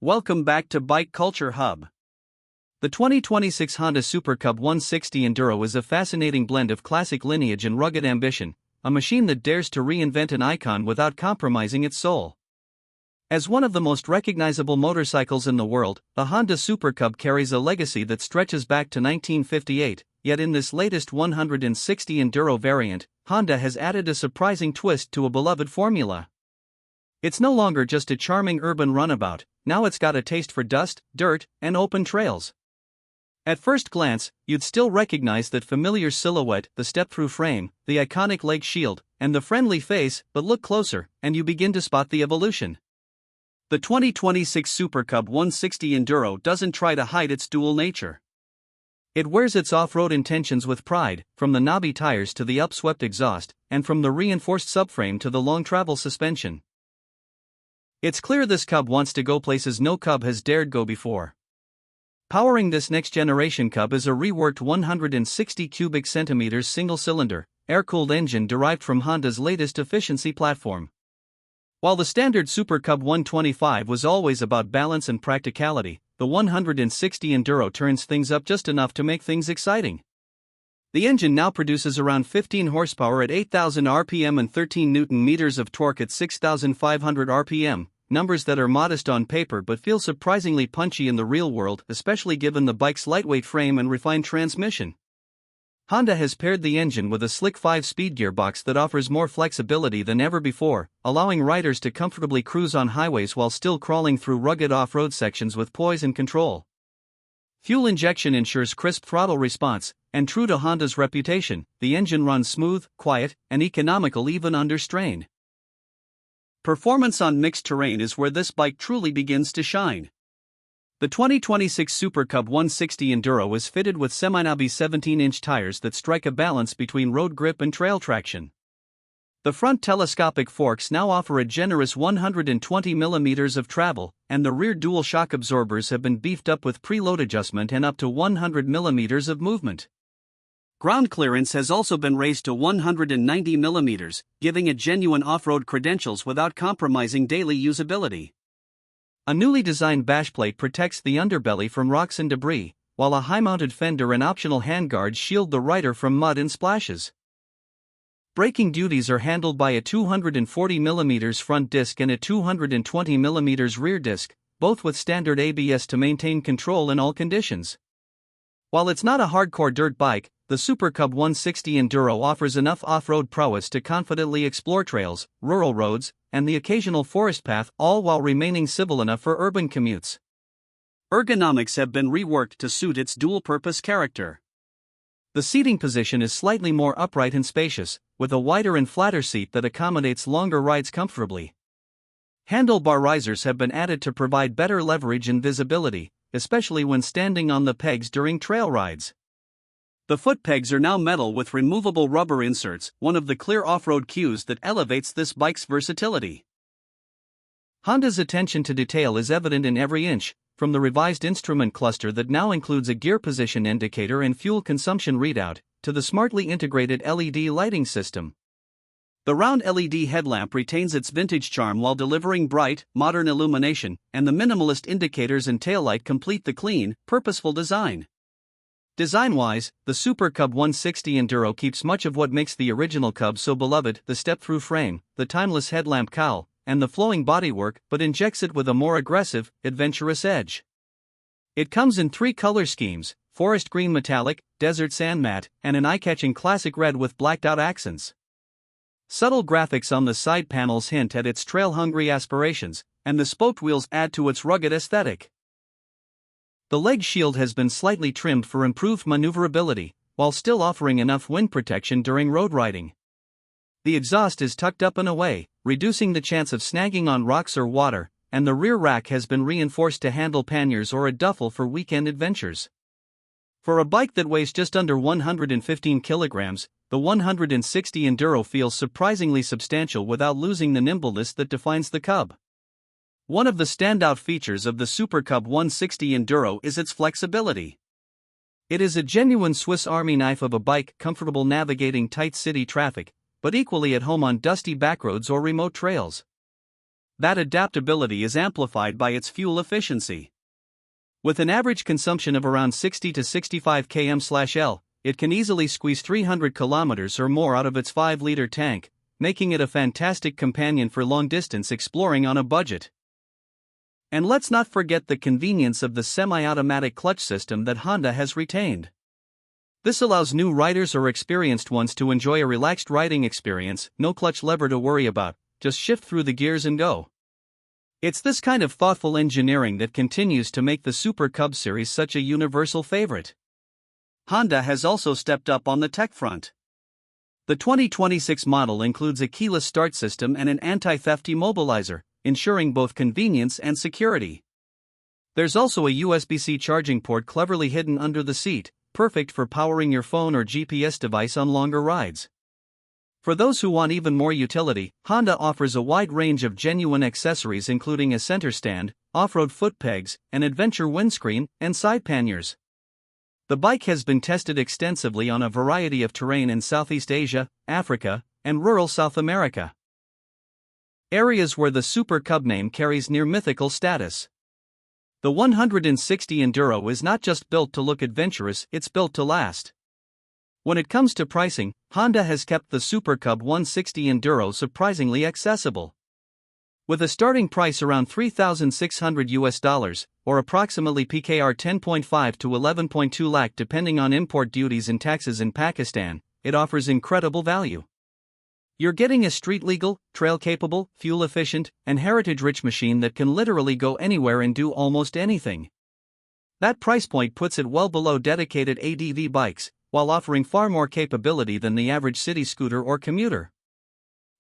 Welcome back to Bike Culture Hub. The 2026 Honda Super Cub 160 Enduro is a fascinating blend of classic lineage and rugged ambition, a machine that dares to reinvent an icon without compromising its soul. As one of the most recognizable motorcycles in the world, the Honda Super Cub carries a legacy that stretches back to 1958, yet in this latest 160 Enduro variant, Honda has added a surprising twist to a beloved formula. It's no longer just a charming urban runabout, now it's got a taste for dust, dirt, and open trails. At first glance, you'd still recognize that familiar silhouette, the step-through frame, the iconic leg shield, and the friendly face, but look closer, and you begin to spot the evolution. The 2026 Super Cub 160 Enduro doesn't try to hide its dual nature. It wears its off-road intentions with pride, from the knobby tires to the upswept exhaust, and from the reinforced subframe to the long-travel suspension. It's clear this Cub wants to go places no Cub has dared go before. Powering this next-generation Cub is a reworked 160 cubic centimeters single-cylinder, air-cooled engine derived from Honda's latest efficiency platform. While the standard Super Cub 125 was always about balance and practicality, the 160 Enduro turns things up just enough to make things exciting. The engine now produces around 15 horsepower at 8,000 RPM and 13 Nm of torque at 6,500 RPM, numbers that are modest on paper but feel surprisingly punchy in the real world, especially given the bike's lightweight frame and refined transmission. Honda has paired the engine with a slick 5-speed gearbox that offers more flexibility than ever before, allowing riders to comfortably cruise on highways while still crawling through rugged off-road sections with poise and control. Fuel injection ensures crisp throttle response, and true to Honda's reputation, the engine runs smooth, quiet, and economical even under strain. Performance on mixed terrain is where this bike truly begins to shine. The 2026 Super Cub 160 Enduro is fitted with semi-knobby 17-inch tires that strike a balance between road grip and trail traction. The front telescopic forks now offer a generous 120 mm of travel, and the rear dual shock absorbers have been beefed up with preload adjustment and up to 100 mm of movement. Ground clearance has also been raised to 190 mm, giving it genuine off-road credentials without compromising daily usability. A newly designed bashplate protects the underbelly from rocks and debris, while a high-mounted fender and optional handguards shield the rider from mud and splashes. Braking duties are handled by a 240 mm front disc and a 220 mm rear disc, both with standard ABS to maintain control in all conditions. While it's not a hardcore dirt bike, the Super Cub 160 Enduro offers enough off-road prowess to confidently explore trails, rural roads, and the occasional forest path, all while remaining civil enough for urban commutes. Ergonomics have been reworked to suit its dual-purpose character. The seating position is slightly more upright and spacious, with a wider and flatter seat that accommodates longer rides comfortably. Handlebar risers have been added to provide better leverage and visibility, especially when standing on the pegs during trail rides. The foot pegs are now metal with removable rubber inserts, one of the clear off-road cues that elevates this bike's versatility. Honda's attention to detail is evident in every inch, from the revised instrument cluster that now includes a gear position indicator and fuel consumption readout, to the smartly integrated LED lighting system. The round LED headlamp retains its vintage charm while delivering bright, modern illumination, and the minimalist indicators and taillight complete the clean, purposeful design. Design-wise, the Super Cub 160 Enduro keeps much of what makes the original Cub so beloved, the step-through frame, the timeless headlamp cowl, and the flowing bodywork, but injects it with a more aggressive, adventurous edge. It comes in 3 color schemes: forest green metallic, desert sand matte, and an eye-catching classic red with blacked-out accents. Subtle graphics on the side panels hint at its trail-hungry aspirations, and the spoked wheels add to its rugged aesthetic. The leg shield has been slightly trimmed for improved maneuverability, while still offering enough wind protection during road riding. The exhaust is tucked up and away, reducing the chance of snagging on rocks or water, and the rear rack has been reinforced to handle panniers or a duffel for weekend adventures. For a bike that weighs just under 115 kilograms, the 160 Enduro feels surprisingly substantial without losing the nimbleness that defines the Cub. One of the standout features of the Super Cub 160 Enduro is its flexibility. It is a genuine Swiss Army knife of a bike, comfortable navigating tight city traffic, but equally at home on dusty backroads or remote trails. That adaptability is amplified by its fuel efficiency. With an average consumption of around 60 to 65 km/L, it can easily squeeze 300 kilometers or more out of its 5-liter tank, making it a fantastic companion for long-distance exploring on a budget. And let's not forget the convenience of the semi-automatic clutch system that Honda has retained. This allows new riders or experienced ones to enjoy a relaxed riding experience, no clutch lever to worry about, just shift through the gears and go. It's this kind of thoughtful engineering that continues to make the Super Cub series such a universal favorite. Honda has also stepped up on the tech front. The 2026 model includes a keyless start system and an anti-theft immobilizer, ensuring both convenience and security. There's also a USB-C charging port cleverly hidden under the seat, perfect for powering your phone or GPS device on longer rides. For those who want even more utility, Honda offers a wide range of genuine accessories including a center stand, off-road foot pegs, an adventure windscreen, and side panniers. The bike has been tested extensively on a variety of terrain in Southeast Asia, Africa, and rural South America. Areas where the Super Cub name carries near-mythical status. The 160 Enduro is not just built to look adventurous, it's built to last. When it comes to pricing, Honda has kept the Super Cub 160 Enduro surprisingly accessible. With a starting price around $3,600 or approximately PKR 10.5 to 11.2 lakh depending on import duties and taxes in Pakistan, it offers incredible value. You're getting a street-legal, trail-capable, fuel-efficient, and heritage-rich machine that can literally go anywhere and do almost anything. That price point puts it well below dedicated ADV bikes, while offering far more capability than the average city scooter or commuter.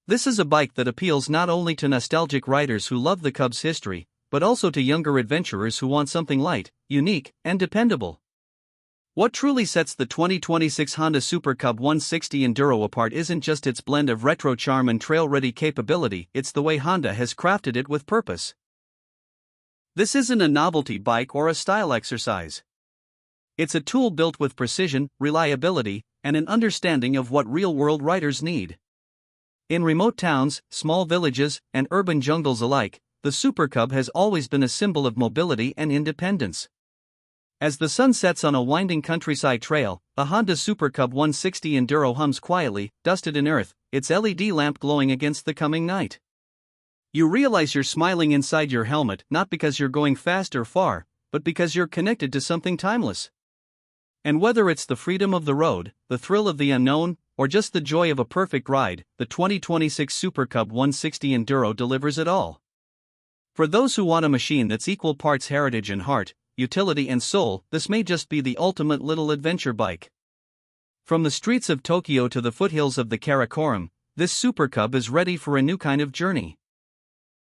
This is a bike that appeals not only to nostalgic riders who love the Cub's history, but also to younger adventurers who want something light, unique, and dependable. What truly sets the 2026 Honda Super Cub 160 Enduro apart isn't just its blend of retro charm and trail-ready capability, it's the way Honda has crafted it with purpose. This isn't a novelty bike or a style exercise. It's a tool built with precision, reliability, and an understanding of what real-world riders need. In remote towns, small villages, and urban jungles alike, the Super Cub has always been a symbol of mobility and independence. As the sun sets on a winding countryside trail, a Honda Super Cub 160 Enduro hums quietly, dusted in earth, its LED lamp glowing against the coming night. You realize you're smiling inside your helmet not because you're going fast or far, but because you're connected to something timeless. And whether it's the freedom of the road, the thrill of the unknown, or just the joy of a perfect ride, the 2026 Super Cub 160 Enduro delivers it all. For those who want a machine that's equal parts heritage and heart, utility and soul, this may just be the ultimate little adventure bike. From the streets of Tokyo to the foothills of the Karakoram, this Super Cub is ready for a new kind of journey.